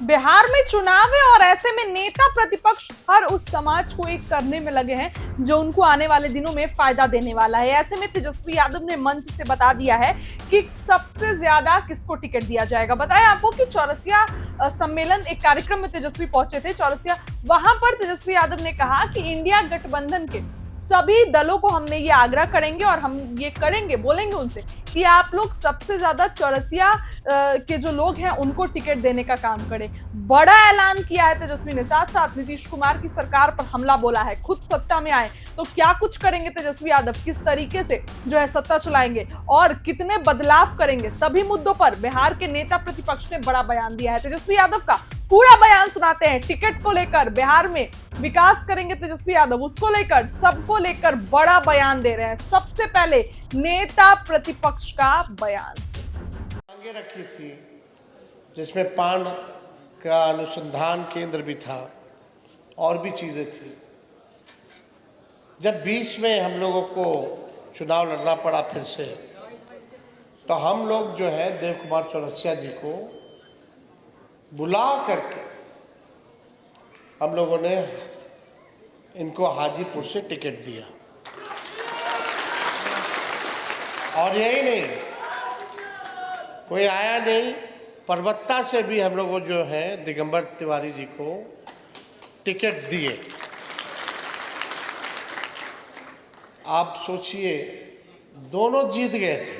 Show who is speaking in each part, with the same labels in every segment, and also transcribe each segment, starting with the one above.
Speaker 1: बिहार में चुनाव है और ऐसे में नेता प्रतिपक्ष हर उस समाज को एक करने में लगे हैं जो उनको आने वाले दिनों में फायदा देने वाला है। ऐसे में तेजस्वी यादव ने मंच से बता दिया है कि सबसे ज्यादा किसको टिकट दिया जाएगा। बताया आपको कि चौरसिया सम्मेलन एक कार्यक्रम में तेजस्वी पहुंचे थे चौरसिया। वहां पर तेजस्वी यादव ने कहा कि इंडिया गठबंधन के सभी दलों को हमने ये आग्रह करेंगे और हम ये करेंगे, बोलेंगे उनसे कि आप लोग सबसे ज्यादा चौरसिया के जो लोग हैं उनको टिकट देने का काम करें। बड़ा ऐलान किया है तेजस्वी ने। साथ साथ नीतीश कुमार की सरकार पर हमला बोला है। खुद सत्ता में आए तो क्या कुछ करेंगे तेजस्वी यादव, किस तरीके से जो है सत्ता चलाएंगे और कितने बदलाव करेंगे, सभी मुद्दों पर बिहार के नेता प्रतिपक्ष ने बड़ा बयान दिया है। तेजस्वी यादव का पूरा बयान सुनाते हैं। टिकट को लेकर बिहार में विकास करेंगे तेजस्वी यादव, उसको लेकर सबको लेकर बड़ा बयान दे रहे हैं। सबसे पहले नेता प्रतिपक्ष का बयान
Speaker 2: मांगे रखी थी जिसमें पान का अनुसंधान केंद्र भी था और भी चीज़ें थी। जब 20 में हम लोगों को चुनाव लड़ना पड़ा फिर से, तो हम लोग जो है देव कुमार चौरसिया जी को बुला करके हम लोगों ने इनको हाजीपुर से टिकट दिया। और यही नहीं, कोई आया नहीं, परबत्ता से भी हम लोगों जो है दिगंबर तिवारी जी को टिकट दिए। आप सोचिए, दोनों जीत गए थे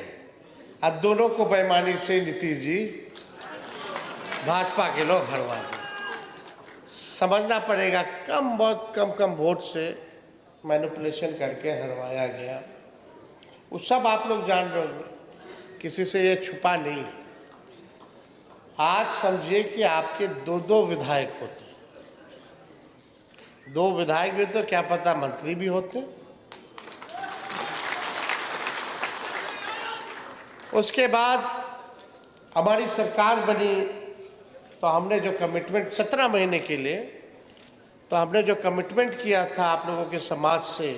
Speaker 2: और दोनों को बेईमानी से नीतीश जी भाजपा के लोग हरवा दिए। समझना पड़ेगा, बहुत कम वोट से मैनिपुलेशन करके हरवाया गया। वो सब आप लोग जान रहे होंगे, किसी से ये छुपा नहीं। आज समझिए कि आपके दो विधायक होते, 2 विधायक भी तो क्या पता मंत्री भी होते। उसके बाद हमारी सरकार बनी तो हमने जो कमिटमेंट 17 महीने के लिए, तो हमने जो कमिटमेंट किया था आप लोगों के समाज से,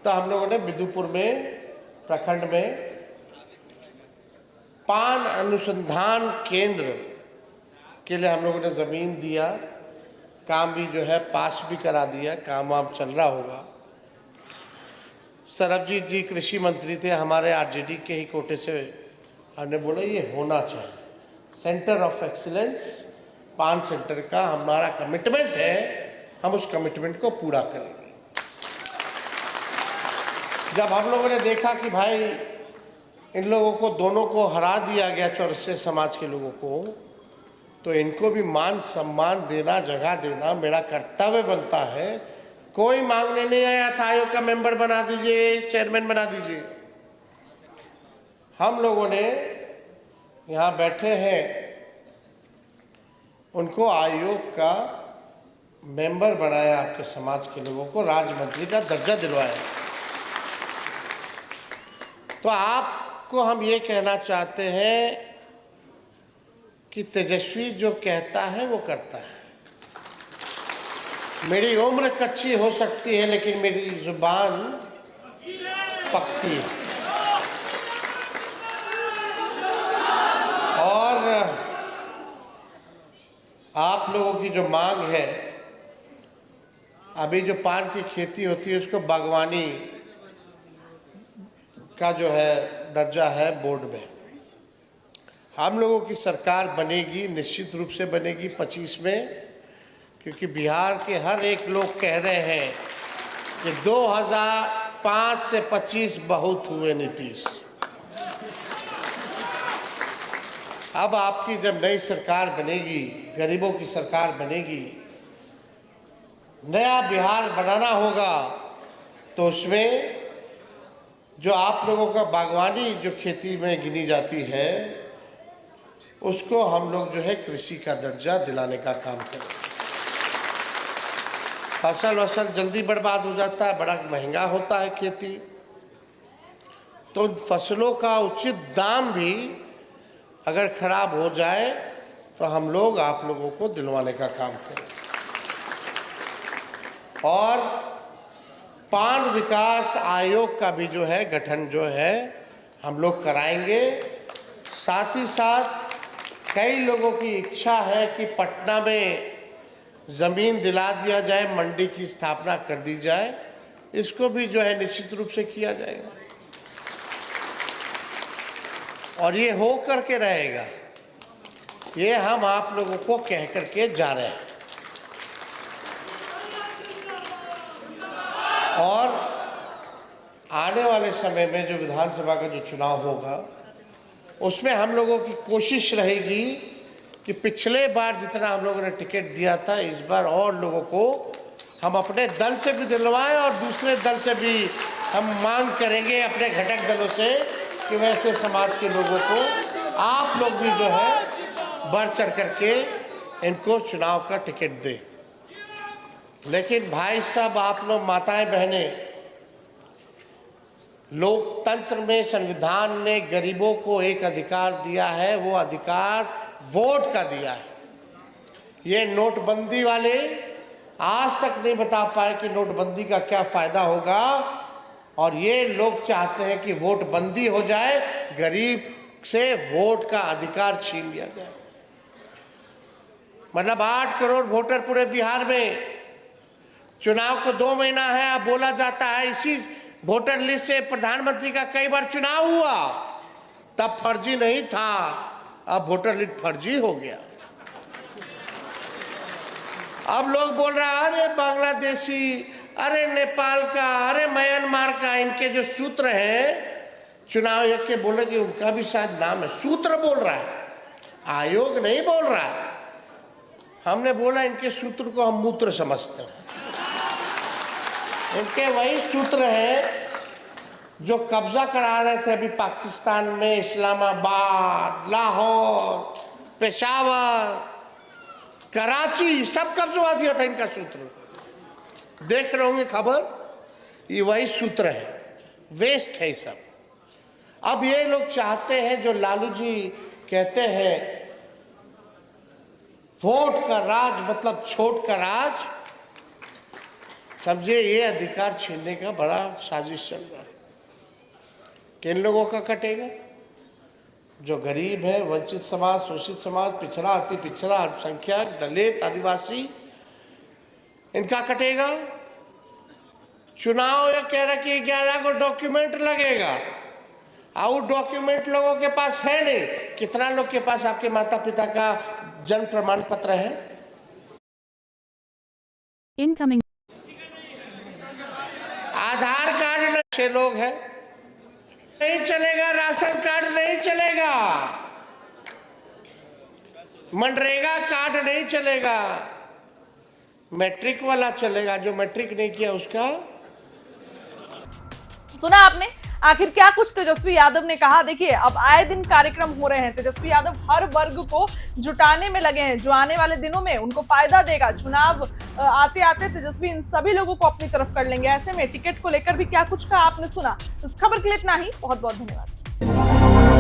Speaker 2: तो हम लोगों ने बिदुपुर में प्रखंड में पान अनुसंधान केंद्र के लिए हम लोगों ने ज़मीन दिया। काम भी जो है पास भी करा दिया, काम वाम चल रहा होगा। सरबजीत जी कृषि मंत्री थे हमारे, आरजेडी के ही कोटे से। हमने बोला ये होना चाहिए सेंटर ऑफ एक्सीलेंस, पान सेंटर का हमारा कमिटमेंट है, हम उस कमिटमेंट को पूरा करेंगे। जब हम लोगों ने देखा कि भाई इन लोगों को दोनों को हरा दिया गया, चौरसिया समाज के लोगों को, तो इनको भी मान सम्मान देना, जगह देना मेरा कर्तव्य बनता है। कोई मांगने नहीं आया था आयोग का मेंबर बना दीजिए, चेयरमैन बना दीजिए। हम लोगों ने यहाँ बैठे हैं उनको आयोग का मेंबर बनाया, आपके समाज के लोगों को राज्य मंत्री का दर्जा दिलवाया। तो आपको हम ये कहना चाहते हैं कि तेजस्वी जो कहता है वो करता है। मेरी उम्र कच्ची हो सकती है लेकिन मेरी जुबान पक्की है। और आप लोगों की जो मांग है, अभी जो पान की खेती होती है उसको बागवानी का जो है दर्जा है बोर्ड में। हम लोगों की सरकार बनेगी, निश्चित रूप से बनेगी 25 में, क्योंकि बिहार के हर एक लोग कह रहे हैं कि 2005 से 25 बहुत हुए नीतीश। अब आपकी जब नई सरकार बनेगी, गरीबों की सरकार बनेगी, नया बिहार बनाना होगा, तो उसमें जो आप लोगों का बागवानी जो खेती में गिनी जाती है उसको हम लोग जो है कृषि का दर्जा दिलाने का काम करें। फसल जल्दी बर्बाद हो जाता है, बड़ा महंगा होता है खेती, तो उन फसलों का उचित दाम भी अगर खराब हो जाए तो हम लोग आप लोगों को दिलवाने का काम करें। और पान विकास आयोग का भी जो है गठन जो है हम लोग कराएंगे। साथ ही साथ कई लोगों की इच्छा है कि पटना में जमीन दिला दिया जाए, मंडी की स्थापना कर दी जाए। इसको भी जो है निश्चित रूप से किया जाएगा और ये हो करके रहेगा। ये हम आप लोगों को कह करके जा रहे हैं। और आने वाले समय में जो विधानसभा का जो चुनाव होगा उसमें हम लोगों की कोशिश रहेगी कि पिछले बार जितना हम लोगों ने टिकट दिया था, इस बार और लोगों को हम अपने दल से भी दिलवाएं और दूसरे दल से भी हम मांग करेंगे अपने घटक दलों से कि वैसे समाज के लोगों को आप लोग भी जो है बढ़ चढ़ करके इनको चुनाव का टिकट दें। लेकिन भाई साहब, आप लोग माताएं बहनें, लोकतंत्र में संविधान ने गरीबों को एक अधिकार दिया है, वो अधिकार वोट का दिया है। ये नोटबंदी वाले आज तक नहीं बता पाए कि नोटबंदी का क्या फायदा होगा और ये लोग चाहते हैं कि वोट बंदी हो जाए, गरीब से वोट का अधिकार छीन लिया जाए। मतलब 8 करोड़ वोटर पूरे बिहार में, चुनाव को 2 महीना है, अब बोला जाता है इसी वोटर लिस्ट से प्रधानमंत्री का कई बार चुनाव हुआ, तब फर्जी नहीं था, अब वोटर लिस्ट फर्जी हो गया। अब लोग बोल रहे हैं अरे बांग्लादेशी, अरे नेपाल का, अरे म्यांमार का, इनके जो सूत्र हैं चुनाव आयोग के, बोले कि उनका भी शायद नाम है। सूत्र बोल रहा है, आयोग नहीं बोल रहा है। हमने बोला इनके सूत्र को हम मूत्र समझते हैं। इनके वही सूत्र हैं जो कब्जा करा रहे थे अभी पाकिस्तान में, इस्लामाबाद, लाहौर, पेशावर, कराची, सब कब्जा दिया था इनका सूत्र। देख रहे होंगे खबर, ये वही सूत्र है, वेस्ट है सब। अब ये लोग चाहते हैं, जो लालू जी कहते हैं वोट का राज मतलब छोट का राज, समझे, ये अधिकार छीनने का बड़ा साजिश चल रहा है। किन लोगों का कटेगा? जो गरीब है, वंचित समाज, शोषित समाज, पिछड़ा, अति पिछड़ा, अल्पसंख्यक, दलित, आदिवासी, इनका कटेगा। चुनाव ये कह रहा कि 11 को डॉक्यूमेंट लगेगा, और डॉक्यूमेंट लोगों के पास है नहीं। कितना लोग के पास आपके माता पिता का जन्म प्रमाण पत्र है?
Speaker 3: इनकमिंग
Speaker 2: आधार कार्ड 6 लोग हैं, नहीं चलेगा। राशन कार्ड नहीं चलेगा, मनरेगा कार्ड नहीं चलेगा, मैट्रिक वाला चलेगा। जो मैट्रिक नहीं किया उसका।
Speaker 1: सुना आपने आखिर क्या कुछ तेजस्वी यादव ने कहा। देखिए, अब आए दिन कार्यक्रम हो रहे हैं, तेजस्वी यादव हर वर्ग को जुटाने में लगे हैं जो आने वाले दिनों में उनको फायदा देगा। चुनाव आते आते तेजस्वी इन सभी लोगों को अपनी तरफ कर लेंगे। ऐसे में टिकट को लेकर भी क्या कुछ कहा आपने सुना। इस खबर के लिए इतना ही, बहुत बहुत धन्यवाद।